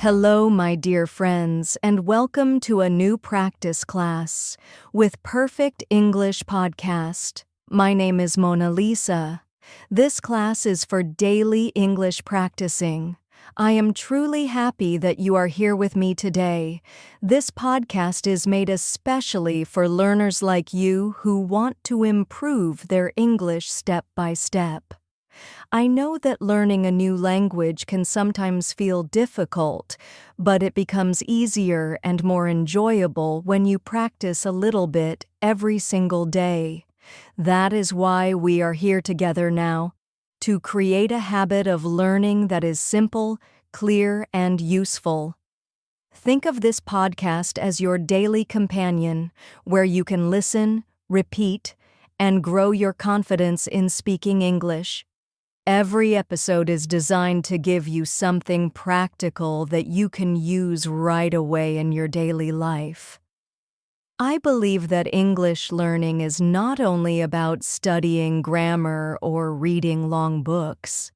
Hello, my dear friends, and welcome to a new practice class with Perfect English Podcast. My name is Mona Lisa. This class is for daily English practicing. I am truly happy that you are here with me today. This podcast is made especially for learners like you who want to improve their English step by step. I know that learning a new language can sometimes feel difficult, but it becomes easier and more enjoyable when you practice a little bit every single day. That is why we are here together now, to create a habit of learning that is simple, clear, and useful. Think of this podcast as your daily companion, where you can listen, repeat, and grow your confidence in speaking English. Every episode is designed to give you something practical that you can use right away in your daily life. I believe that English learning is not only about studying grammar or reading long books.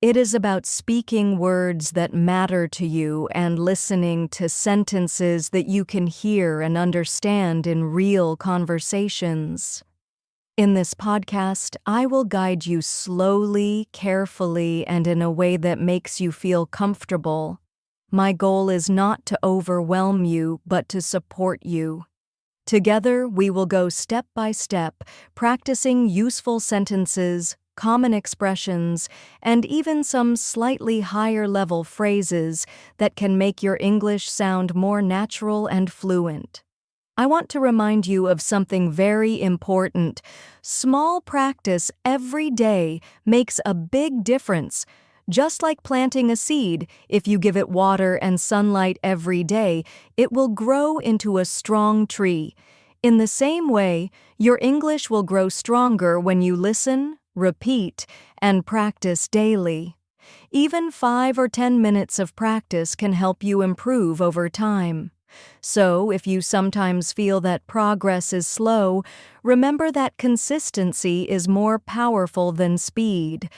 It is about speaking words that matter to you and listening to sentences that you can hear and understand in real conversations. In this podcast, I will guide you slowly, carefully, and in a way that makes you feel comfortable. My goal is not to overwhelm you, but to support you. Together, we will go step by step, practicing useful sentences, common expressions, and even some slightly higher-level phrases that can make your English sound more natural and fluent. I want to remind you of something very important. Small practice every day makes a big difference. Just like planting a seed, if you give it water and sunlight every day, it will grow into a strong tree. In the same way, your English will grow stronger when you listen, repeat, and practice daily. Even 5 or 10 minutes of practice can help you improve over time. So, if you sometimes feel that progress is slow, remember that consistency is more powerful than speed.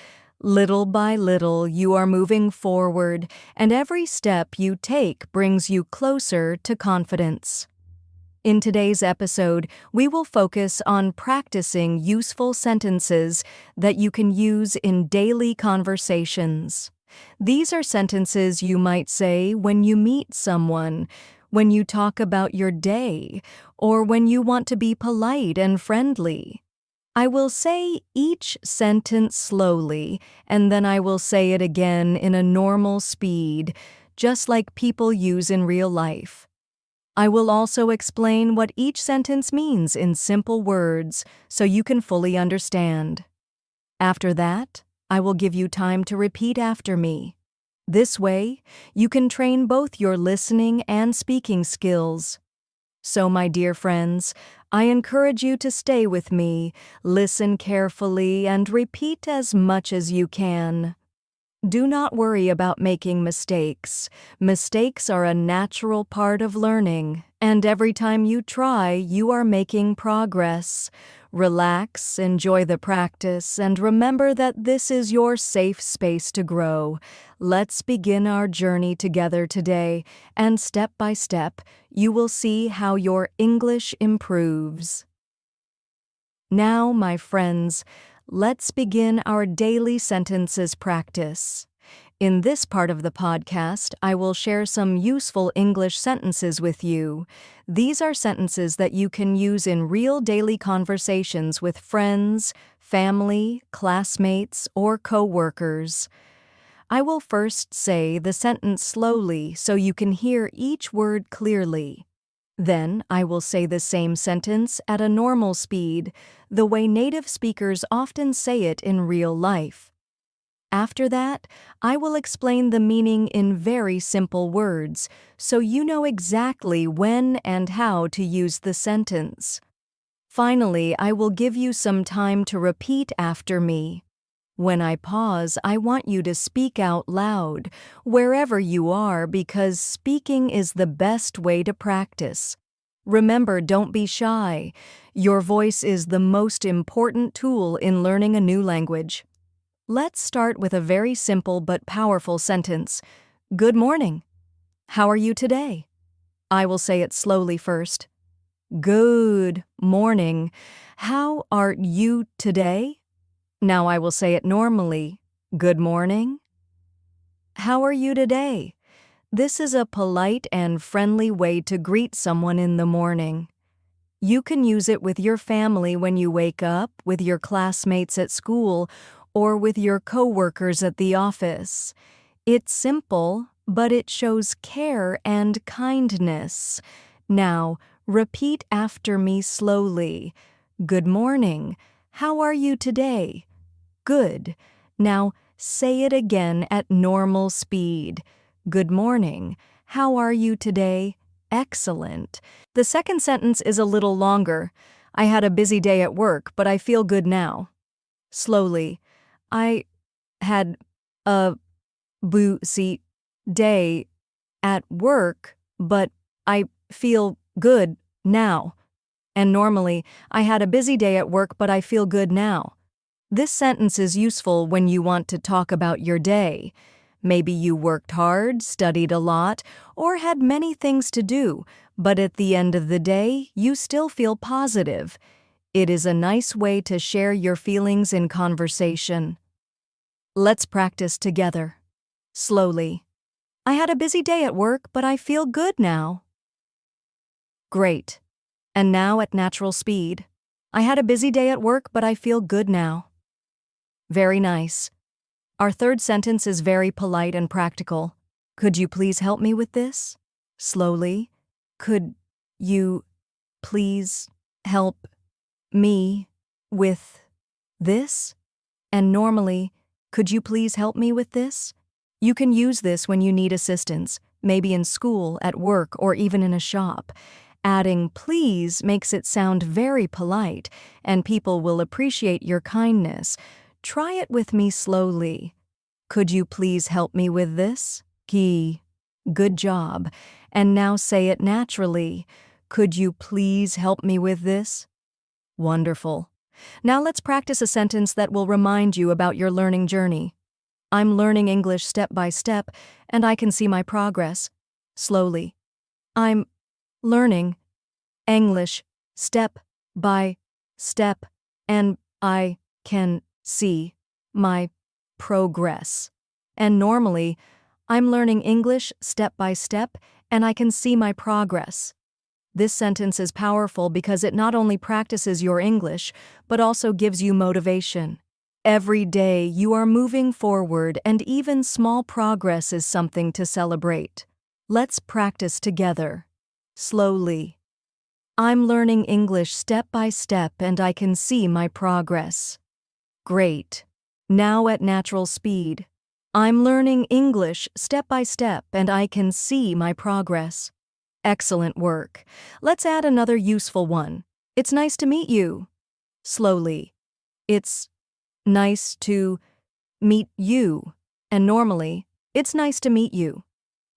Little by little, you are moving forward, and every step you take brings you closer to confidence. In today's episode, we will focus on practicing useful sentences that you can use in daily conversations. These are sentences you might say when you meet someone, when you talk about your day, or when you want to be polite and friendly. I will say each sentence slowly, and then I will say it again in a normal speed, just like people use in real life. I will also explain what each sentence means in simple words so you can fully understand. After that, I will give you time to repeat after me. This way, you can train both your listening and speaking skills. So, my dear friends, I encourage you to stay with me, listen carefully, and repeat as much as you can. Do not worry about making mistakes. Mistakes are a natural part of learning, and every time you try, you are making progress. Relax, enjoy the practice, and remember that this is your safe space to grow. Let's begin our journey together today, and step by step, you will see how your English improves. Now, my friends, let's begin our daily sentences practice. In this part of the podcast, I will share some useful English sentences with you. These are sentences that you can use in real daily conversations with friends, family, classmates, or co-workers. I will first say the sentence slowly so you can hear each word clearly. Then I will say the same sentence at a normal speed, the way native speakers often say it in real life. After that, I will explain the meaning in very simple words, so you know exactly when and how to use the sentence. Finally, I will give you some time to repeat after me. When I pause, I want you to speak out loud, wherever you are, because speaking is the best way to practice. Remember, don't be shy. Your voice is the most important tool in learning a new language. Let's start with a very simple but powerful sentence. Good morning. How are you today? I will say it slowly first. Good morning. How are you today? Now I will say it normally. Good morning. How are you today? This is a polite and friendly way to greet someone in the morning. You can use it with your family when you wake up, with your classmates at school, or with your coworkers at the office. It's simple, but it shows care and kindness. Now, repeat after me slowly. Good morning. How are you today? Good. Now, say it again at normal speed. Good morning. How are you today? Excellent. The second sentence is a little longer. I had a busy day at work, but I feel good now. Slowly. I had a busy day at work, but I feel good now. And normally, I had a busy day at work, but I feel good now. This sentence is useful when you want to talk about your day. Maybe you worked hard, studied a lot, or had many things to do, but at the end of the day, you still feel positive. It is a nice way to share your feelings in conversation. Let's practice together. Slowly. I had a busy day at work, but I feel good now. Great. And now at natural speed. I had a busy day at work, but I feel good now. Very nice. Our third sentence is very polite and practical. Could you please help me with this? Slowly. Could you please help me with this? And normally, could you please help me with this? You can use this when you need assistance, maybe in school, at work, or even in a shop. Adding please makes it sound very polite, and people will appreciate your kindness. Try it with me slowly. Could you please help me with this? Key. Good job. And now say it naturally. Could you please help me with this? Wonderful. Now let's practice a sentence that will remind you about your learning journey. I'm learning English step by step, and I can see my progress. Slowly. I'm learning English step by step, and I can see my progress. And normally, I'm learning English step by step, and I can see my progress. This sentence is powerful because it not only practices your English, but also gives you motivation. Every day you are moving forward, and even small progress is something to celebrate. Let's practice together. Slowly. I'm learning English step by step, and I can see my progress. Great. Now at natural speed. I'm learning English step by step, and I can see my progress. Excellent work. Let's add another useful one. It's nice to meet you. Slowly. It's nice to meet you. And normally, it's nice to meet you.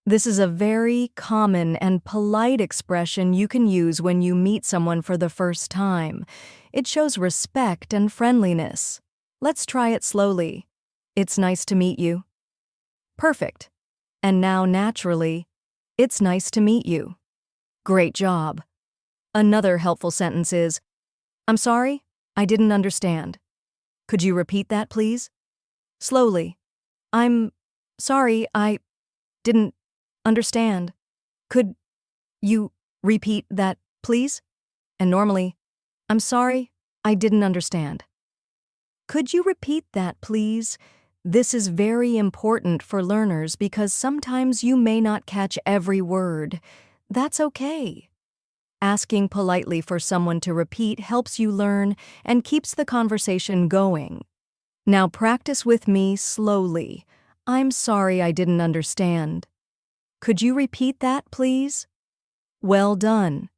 This is a very common and polite expression you can use when you meet someone for the first time. It shows respect and friendliness. Let's try it slowly. It's nice to meet you. Perfect. And now naturally, it's nice to meet you. Great job. Another helpful sentence is, I'm sorry, I didn't understand. Could you repeat that, please? Slowly. I'm sorry, I didn't understand. Could you repeat that, please? And normally, I'm sorry, I didn't understand. Could you repeat that, please? This is very important for learners because sometimes you may not catch every word. That's okay. Asking politely for someone to repeat helps you learn and keeps the conversation going. Now practice with me slowly. I'm sorry I didn't understand. Could you repeat that, please? Well done.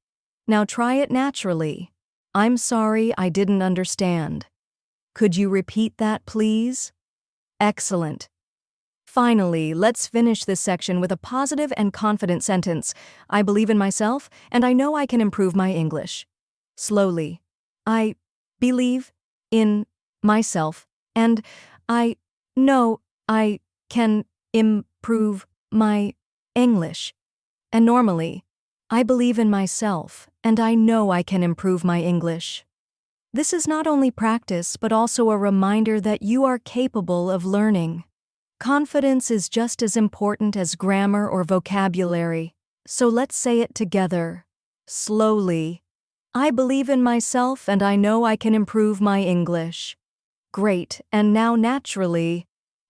Now try it naturally. I'm sorry I didn't understand. Could you repeat that, please? Excellent. Finally, let's finish this section with a positive and confident sentence. I believe in myself, and I know I can improve my English. Slowly. I believe in myself, and I know I can improve my English. And normally, I believe in myself, and I know I can improve my English. This is not only practice, but also a reminder that you are capable of learning. Confidence is just as important as grammar or vocabulary, so let's say it together. Slowly. I believe in myself and I know I can improve my English. Great, and now naturally.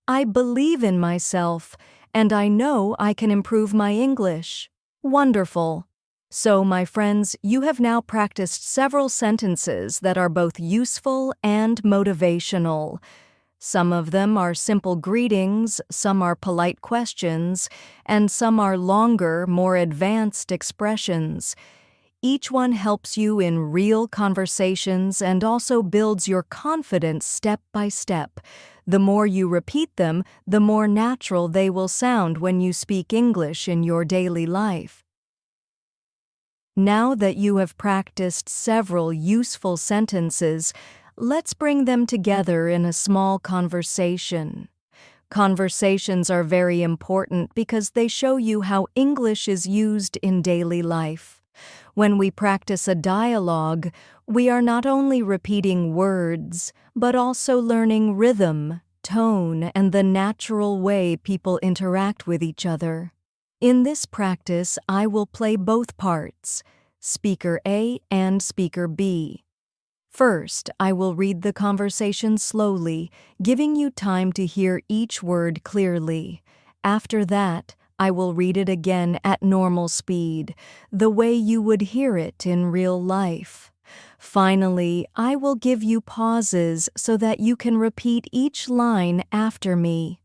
I believe in myself and I know I can improve my English. Wonderful. So, my friends, you have now practiced several sentences that are both useful and motivational. Some of them are simple greetings, some are polite questions, and some are longer, more advanced expressions. Each one helps you in real conversations and also builds your confidence step by step. The more you repeat them, the more natural they will sound when you speak English in your daily life. Now that you have practiced several useful sentences, let's bring them together in a small conversation. Conversations are very important because they show you how English is used in daily life. When we practice a dialogue, we are not only repeating words, but also learning rhythm, tone, and the natural way people interact with each other. In this practice, I will play both parts, Speaker A and Speaker B. First, I will read the conversation slowly, giving you time to hear each word clearly. After that, I will read it again at normal speed, the way you would hear it in real life. Finally, I will give you pauses so that you can repeat each line after me.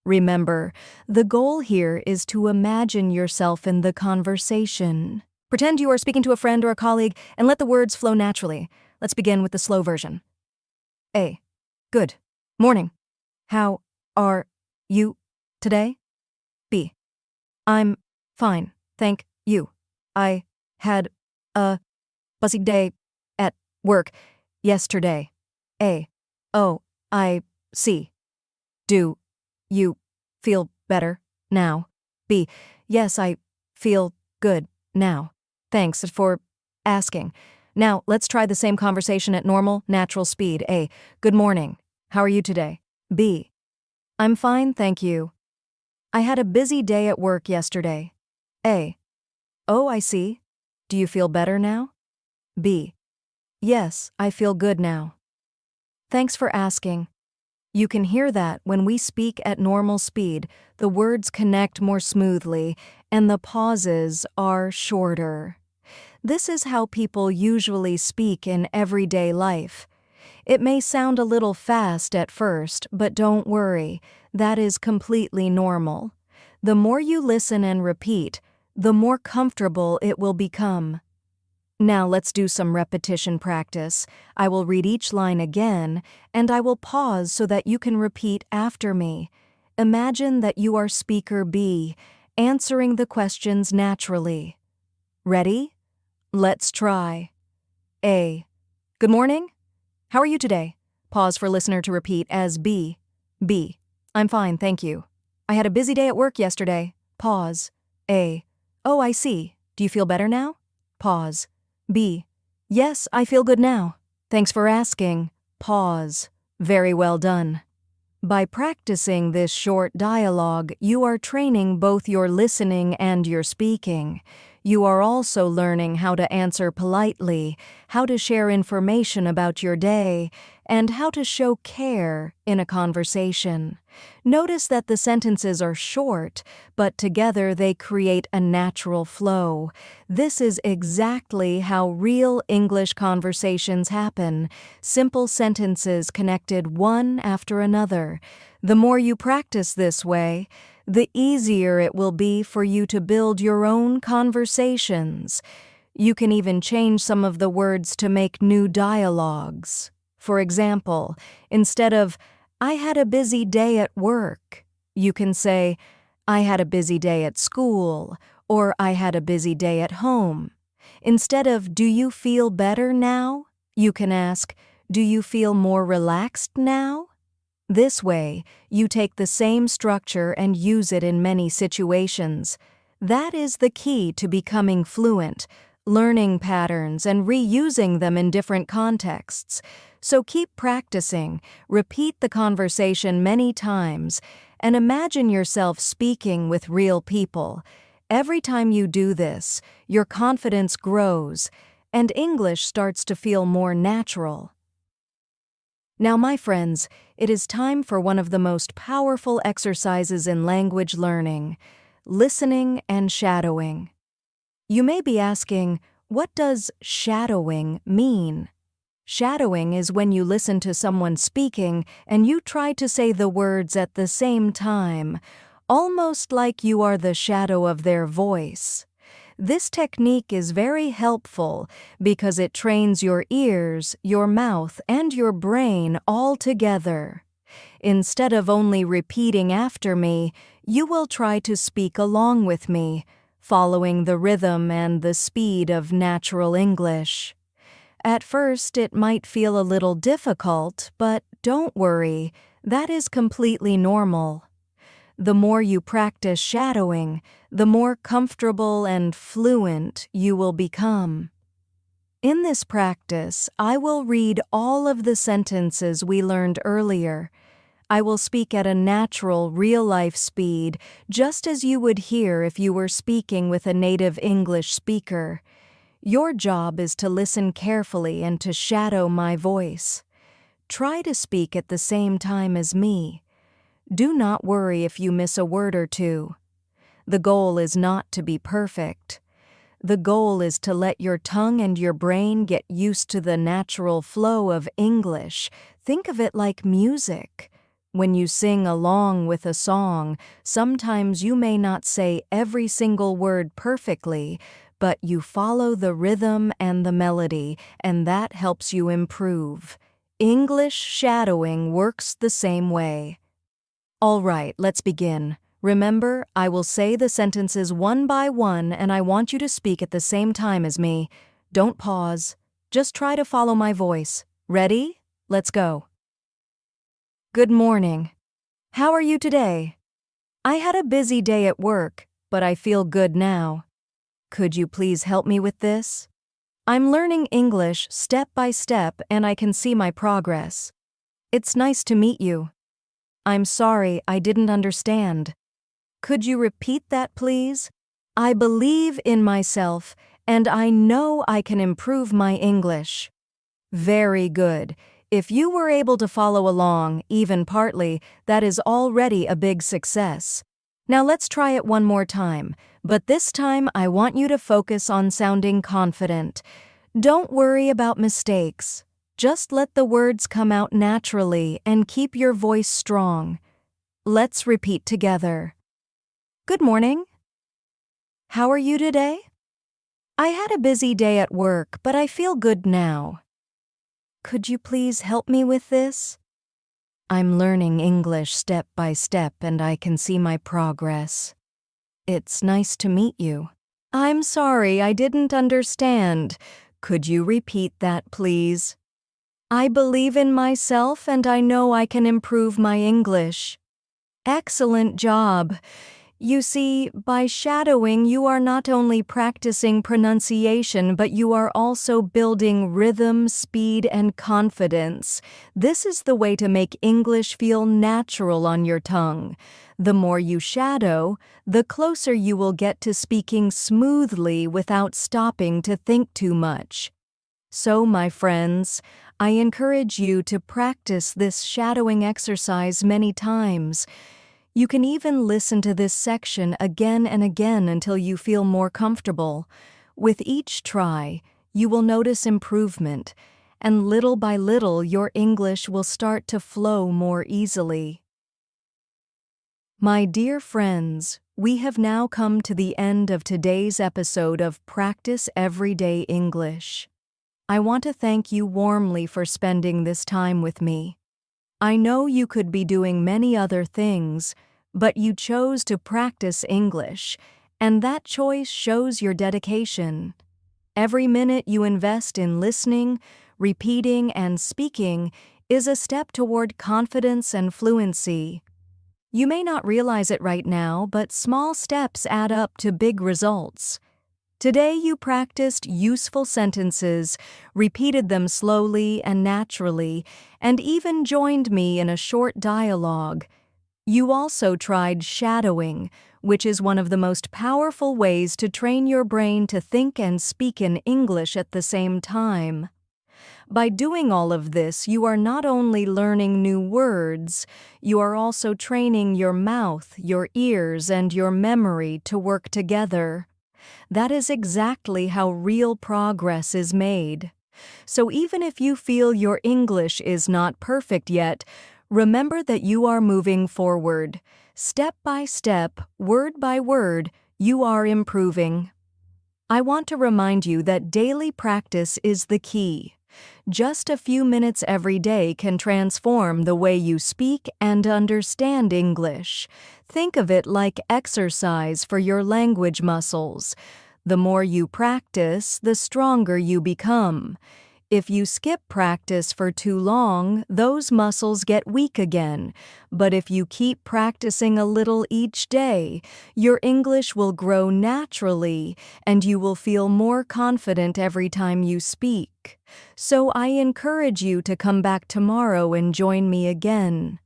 Remember, the goal here is to imagine yourself in the conversation. Pretend you are speaking to a friend or a colleague and let the words flow naturally. Let's begin with the slow version. A. Good morning. How are you today? B. I'm fine, thank you. I had a busy day at work yesterday. A. Oh, I see. Do you feel better now? B. Yes, I feel good now. Thanks for asking. Now, let's try the same conversation at normal, natural speed. A. Good morning. How are you today? B. I'm fine, thank you. I had a busy day at work yesterday. A. Oh, I see. Do you feel better now? B. Yes, I feel good now. Thanks for asking. You can hear that when we speak at normal speed, the words connect more smoothly and the pauses are shorter. This is how people usually speak in everyday life. It may sound a little fast at first, but don't worry, that is completely normal. The more you listen and repeat, the more comfortable it will become. Now let's do some repetition practice. I will read each line again, and I will pause so that you can repeat after me. Imagine that you are speaker B, answering the questions naturally. Ready? Let's try. A. Good morning. How are you today? Pause for listener to repeat as B. B. I'm fine, thank you. I had a busy day at work yesterday. Pause. A. Oh, I see. Do you feel better now? Pause. B. Yes, I feel good now. Thanks for asking. Pause. Very well done. By practicing this short dialogue, you are training both your listening and your speaking. You are also learning how to answer politely, how to share information about your day, and how to show care in a conversation. Notice that the sentences are short, but together they create a natural flow. This is exactly how real English conversations happen, simple sentences connected one after another. The more you practice this way, the easier it will be for you to build your own conversations. You can even change some of the words to make new dialogues. For example, instead of, I had a busy day at work, you can say, I had a busy day at school, or I had a busy day at home. Instead of, do you feel better now? You can ask, do you feel more relaxed now? This way, you take the same structure and use it in many situations. That is the key to becoming fluent, learning patterns and reusing them in different contexts. So keep practicing, repeat the conversation many times, and imagine yourself speaking with real people. Every time you do this, your confidence grows, and English starts to feel more natural. Now, my friends, it is time for one of the most powerful exercises in language learning: listening and shadowing. You may be asking, what does shadowing mean? Shadowing is when you listen to someone speaking and you try to say the words at the same time, almost like you are the shadow of their voice. This technique is very helpful because it trains your ears, your mouth, and your brain all together. Instead of only repeating after me, you will try to speak along with me, following the rhythm and the speed of natural English. At first, it might feel a little difficult, but don't worry, that is completely normal. The more you practice shadowing, the more comfortable and fluent you will become. In this practice, I will read all of the sentences we learned earlier. I will speak at a natural, real-life speed, just as you would hear if you were speaking with a native English speaker. Your job is to listen carefully and to shadow my voice. Try to speak at the same time as me. Do not worry if you miss a word or two. The goal is not to be perfect. The goal is to let your tongue and your brain get used to the natural flow of English. Think of it like music. When you sing along with a song, sometimes you may not say every single word perfectly, but you follow the rhythm and the melody, and that helps you improve. English shadowing works the same way. All right, let's begin. Remember, I will say the sentences one by one, and I want you to speak at the same time as me. Don't pause. Just try to follow my voice. Ready? Let's go. Good morning. How are you today? I had a busy day at work, but I feel good now. Could you please help me with this? I'm learning English step by step, and I can see my progress. It's nice to meet you. I'm sorry, I didn't understand. Could you repeat that, please? I believe in myself, and I know I can improve my English. Very good. If you were able to follow along, even partly, that is already a big success. Now let's try it one more time, but this time I want you to focus on sounding confident. Don't worry about mistakes. Just let the words come out naturally and keep your voice strong. Let's repeat together. Good morning. How are you today? I had a busy day at work, but I feel good now. Could you please help me with this? I'm learning English step by step, and I can see my progress. It's nice to meet you. I'm sorry, I didn't understand. Could you repeat that, please? I believe in myself, and I know I can improve my English. Excellent job. You see, by shadowing, you are not only practicing pronunciation, but you are also building rhythm, speed, and confidence. This is the way to make English feel natural on your tongue. The more you shadow, the closer you will get to speaking smoothly without stopping to think too much. So, my friends, I encourage you to practice this shadowing exercise many times. You can even listen to this section again and again until you feel more comfortable. With each try, you will notice improvement, and little by little your English will start to flow more easily. My dear friends, we have now come to the end of today's episode of Practice Everyday English. I want to thank you warmly for spending this time with me. I know you could be doing many other things, but you chose to practice English, and that choice shows your dedication. Every minute you invest in listening, repeating, and speaking is a step toward confidence and fluency. You may not realize it right now, but small steps add up to big results. Today you practiced useful sentences, repeated them slowly and naturally, and even joined me in a short dialogue. You also tried shadowing, which is one of the most powerful ways to train your brain to think and speak in English at the same time. By doing all of this, you are not only learning new words, you are also training your mouth, your ears, and your memory to work together. That is exactly how real progress is made. So even if you feel your English is not perfect yet, remember that you are moving forward. Step by step, word by word, you are improving. I want to remind you that daily practice is the key. Just a few minutes every day can transform the way you speak and understand English. Think of it like exercise for your language muscles. The more you practice, the stronger you become. If you skip practice for too long, those muscles get weak again. But if you keep practicing a little each day, your English will grow naturally and you will feel more confident every time you speak. So I encourage you to come back tomorrow and join me again.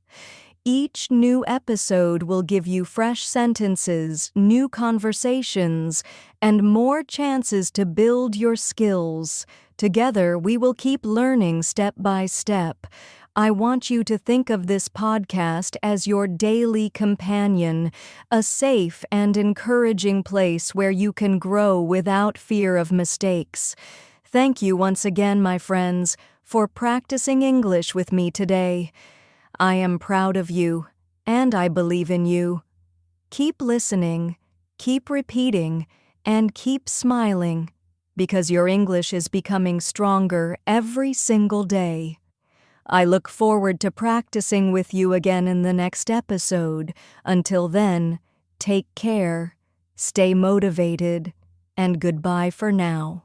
Each new episode will give you fresh sentences, new conversations, and more chances to build your skills. Together, we will keep learning step by step. I want you to think of this podcast as your daily companion, a safe and encouraging place where you can grow without fear of mistakes. Thank you once again, my friends, for practicing English with me today. I am proud of you, and I believe in you. Keep listening, keep repeating, and keep smiling, because your English is becoming stronger every single day. I look forward to practicing with you again in the next episode. Until then, take care, stay motivated, and goodbye for now.